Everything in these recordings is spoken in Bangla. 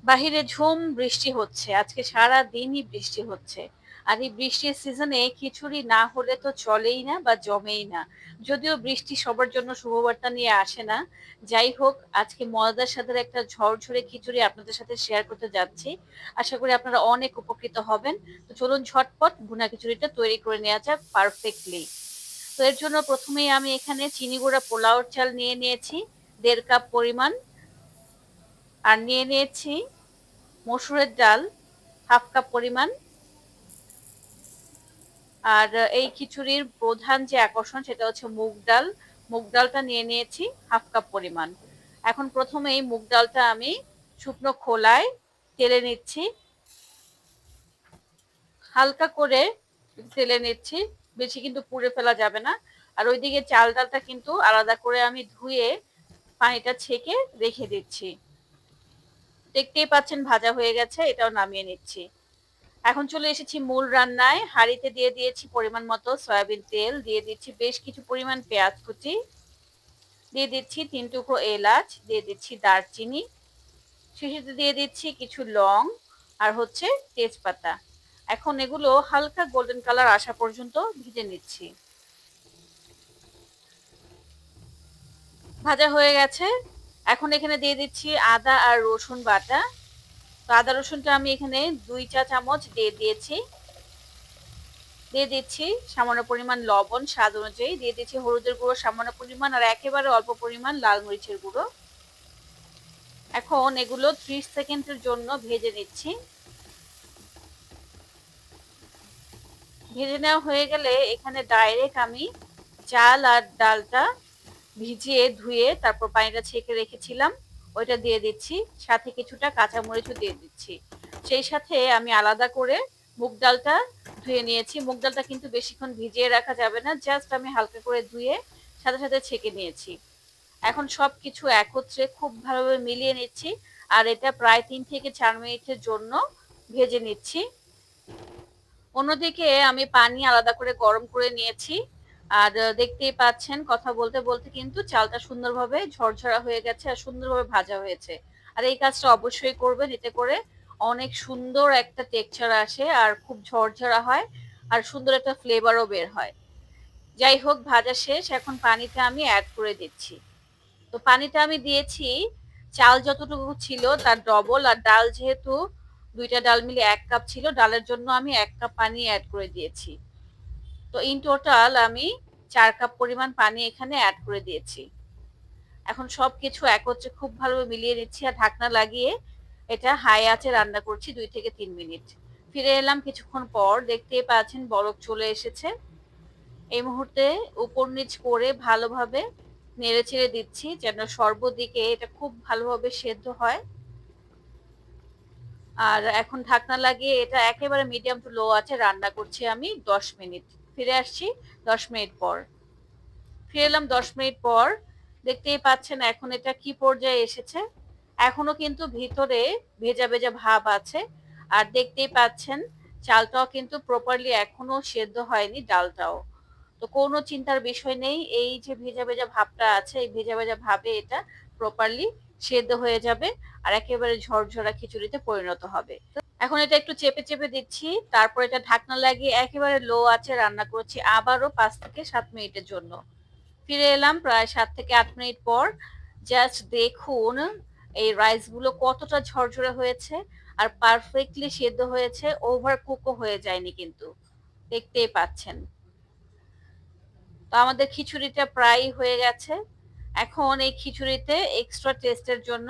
বাহিরে ঝুম বৃষ্টি হচ্ছে। আজকে সারাদিনই বৃষ্টি হচ্ছে। আর এই বৃষ্টির সিজনে খিচুড়ি না হলে তো চলেই না বা জমেই না। যদিও বৃষ্টি সবার জন্য শুভবার্তা নিয়ে আসে না। যাই হোক, আজকে মজাদার স্বাদের একটা ঝরঝরে খিচুড়ি আপনাদের সাথে শেয়ার করতে যাচ্ছি। আশা করি আপনারা অনেক উপকৃত হবেন। তো চলুন ঝটপট ভুনা খিচুড়িটা তৈরি করে নেওয়া যাক পারফেক্টলি। তো এর জন্য প্রথমেই আমি এখানে চিনি গুঁড়া পোলাওর চাল নিয়ে নিয়েছি ১.৫ কাপ পরিমাণ। আর নিয়ে নিয়েছি মসুরের ডাল 1/2 কাপ পরিমাণ। আর এই খিচুড়ির প্রধান যে আকর্ষণ সেটা হচ্ছে মুগ ডাল। মুগ ডালটা নিয়ে নিয়েছি 1/2 কাপ পরিমাণ। এখন প্রথমেই মুগ ডালটা আমি শুকনো খোলায় তেলে নিচ্ছি। হালকা করে তেলে নিচ্ছি, বেশি কিন্তু পুড়ে ফেলা যাবে না। আর ওইদিকে চাল ডালটা কিন্তু আলাদা করে আমি ধুয়ে পানিটা ছেঁকে রেখে দিচ্ছি। দেখতেই পাচ্ছেন ভাজা হয়ে গেছে, এটাও নামিয়ে নিচ্ছি। এখন চলে এসেছি মূল রান্নায়। হাঁড়িতে দিয়ে দিয়েছি পরিমাণ মতো সয়াবিন তেল, দিয়ে দিচ্ছি বেশ কিছু পরিমাণ পেঁয়াজ কুচি, দিয়ে দিচ্ছি 3 টুকরো এলাচ, দিয়ে দিচ্ছি দারচিনি, শেষেতে দিয়ে দিচ্ছি কিছু লং আর হচ্ছে তেজপাতা। এখন এগুলো হালকা গোল্ডেন কালার আসা পর্যন্ত ভেজে নিচ্ছি। ভাজা হয়ে গেছে। এখন এখানে দিয়ে দিচ্ছি আদা আর রসুন বাটা। তো আদা রসুনটা আমি এখানে 2 চা চামচ দিয়ে দিয়েছি। দিয়ে দিচ্ছি সামান্য পরিমাণ লবণ স্বাদ অনুযায়ী, দিয়ে দিচ্ছি হলুদের গুঁড়ো সামান্য পরিমাণ আর একেবারে অল্প পরিমাণ লাল মরিচের গুঁড়ো। এখন এগুলো 30 সেকেন্ডের জন্য ভেজে নিচ্ছি। ভেজে নেওয়া হয়ে গেলে এখানে ডাইরেক্ট আমি চাল আর ডালটা ভিজিয়ে ধুয়ে তারপর পানিটা ছেঁকে রেখেছিলাম ওইটা দিয়ে দিচ্ছি, সাথে কিছুটা কাঁচামরিচও দিয়ে দিচ্ছি। সেই সাথে আমি আলাদা করে মুগ ডালটা ধুয়ে নিয়েছি। মুগ ডালটা কিন্তু বেশিক্ষণ ভিজিয়ে রাখা যাবে না, জাস্ট আমি হালকা করে ধুয়ে সাথে সাথে ছেঁকে নিয়েছি। এখন সবকিছু একত্রে খুব ভালোভাবে মিলিয়ে নিচ্ছি। আর এটা প্রায় 3 থেকে 4 মিনিটের জন্য ভেজে নিচ্ছি। অন্যদিকে আমি পানি আলাদা করে গরম করে নিয়েছি। আর দেখতেই পাচ্ছেন কথা বলতে বলতে কিন্তু চালটা সুন্দরভাবে ঝরঝরা হয়ে গেছে আর সুন্দরভাবে ভাজা হয়েছে। আর এই কাজটা অবশ্যই করবেন, এতে করে অনেক সুন্দর একটা টেক্সচার আসে আর খুব ঝরঝরা হয় আর সুন্দর একটা ফ্লেভারও বের হয়। যাই হোক, ভাজা শেষ। এখন পানিটা আমি অ্যাড করে দিচ্ছি। তো পানিটা আমি দিয়েছি চাল যতটুকু ছিল তার ডবল, আর ডাল যেহেতু 2টা ডাল মিলে 1 কাপ ছিল, ডালের জন্য আমি 1 কাপ পানি অ্যাড করে দিয়েছি। তো ইন টোটাল আমি 4 কাপ পরিমাণ পানি এখানে অ্যাড করে দিয়েছি। এখন সবকিছু একত্রে খুব ভালোভাবে মিলিয়ে নিচ্ছি আর ঢাকনা লাগিয়ে এটা হাই আঁচে রান্না করছি 2 থেকে 3 মিনিট। ফিরে এলাম কিছুক্ষণ পর, দেখতেই পাচ্ছেন বলক চলে এসেছে। এই মুহূর্তে উপর নিচ করে ভালোভাবে নেড়েচেড়ে দিচ্ছি যেন সর্বদিকে এটা খুব ভালোভাবে সেদ্ধ হয়। আর এখন ঢাকনা লাগিয়ে এটা একেবারে মিডিয়াম টু লো আছে রান্না করছি আমি 10 মিনিট। ফিরে আসছি 10 মিনিট পর। ফিরে এলাম 10 মিনিট পর। দেখতেই পাচ্ছেন এখন এটা কি পর্যায়ে এসেছে। এখনো কিন্তু ভিতরে ভেজা ভেজা ভাব আছে। আর দেখতেই পাচ্ছেন চালটাও কিন্তু প্রপারলি এখনো সেদ্ধ হয়নি, ডালটাও। তো কোনো চিন্তার বিষয় নেই, এই যে ভেজা ভেজা ভাবটা আছে এই ভেজা ভেজা ভাবে এটা প্রপারলি সেদ্ধ হয়ে যাবে আর একেবারে ঝরঝরা খিচুড়িতে পরিণত হবে। এখন এটা একটু চেপে চেপে দিচ্ছি, তারপর এটা ঢাকনা লাগিয়ে একেবারে লো আছে রান্না করছি আবারও 5 থেকে 7 মিনিটের জন্য। ফিরে এলাম প্রায় 7 থেকে 8 মিনিট পর। জাস্ট দেখুন এই রাইসগুলো কতটা ঝরঝরে হয়েছে আর পারফেক্টলি সেদ্ধ হয়েছে, ওভার কুকও হয়ে যায়নি কিন্তু। দেখতেই পাচ্ছেন। তো আমাদের খিচুড়িটা প্রায় হয়ে গেছে। এখন এই খিচুড়িতে এক্সট্রা টেস্টের জন্য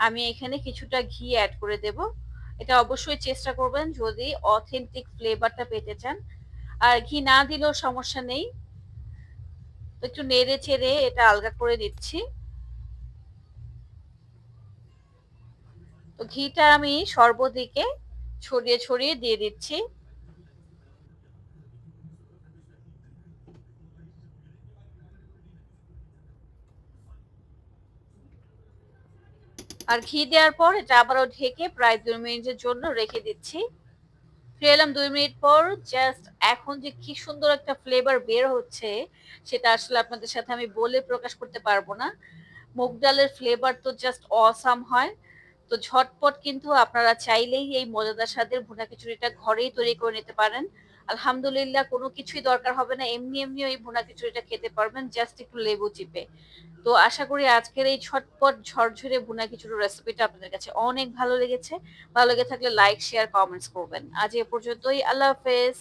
আমি এখানে কিছুটা ঘি অ্যাড করে দেব। এটা অবশ্যই চেষ্টা করবেন যদি অথেন্টিক ফ্লেভারটা পেতে চান। আর ঘি না দিলেও সমস্যা নেই। তো একটু নেড়ে চেড়ে এটা আলগা করে দিচ্ছি। তো ঘিটা আমি সর্বদিকে ছড়িয়ে ছড়িয়ে দিয়ে দিচ্ছি। আর ঘি দেওয়ার পর এটা আবারও ঢেকে প্রায় 2 মিনিটের জন্য রেখে দিচ্ছি। ফিরে এলাম 2 মিনিট পর। জাস্ট এখন যে কি সুন্দর একটা ফ্লেভার বের হচ্ছে সেটা আসলে আপনাদের সাথে আমি বলে প্রকাশ করতে পারবো না। মুগ ডালের ফ্লেভার তো জাস্ট অসাম হয়। তো ঝটপট কিন্তু আপনারা চাইলেই এই মজাদার স্বাদের ভুনা খিচুড়িটা ঘরেই তৈরি করে নিতে পারেন। আলহামদুলিল্লাহ কোনো কিছুই দরকার হবে না। এমনিও এই ভুনা খিচুড়িটা খেতে পারবেন জাস্ট একটু লেবু চিপে। তো আশা করি আজকের এই ঝটপট ঝরঝরে ভুনা খিচুড়ির রেসিপিটা আপনাদের কাছে অনেক ভালো লেগেছে। ভালো লেগে থাকলে লাইক, শেয়ার, কমেন্টস করবেন। আজ এ পর্যন্তই। আল্লাহ হাফেজ।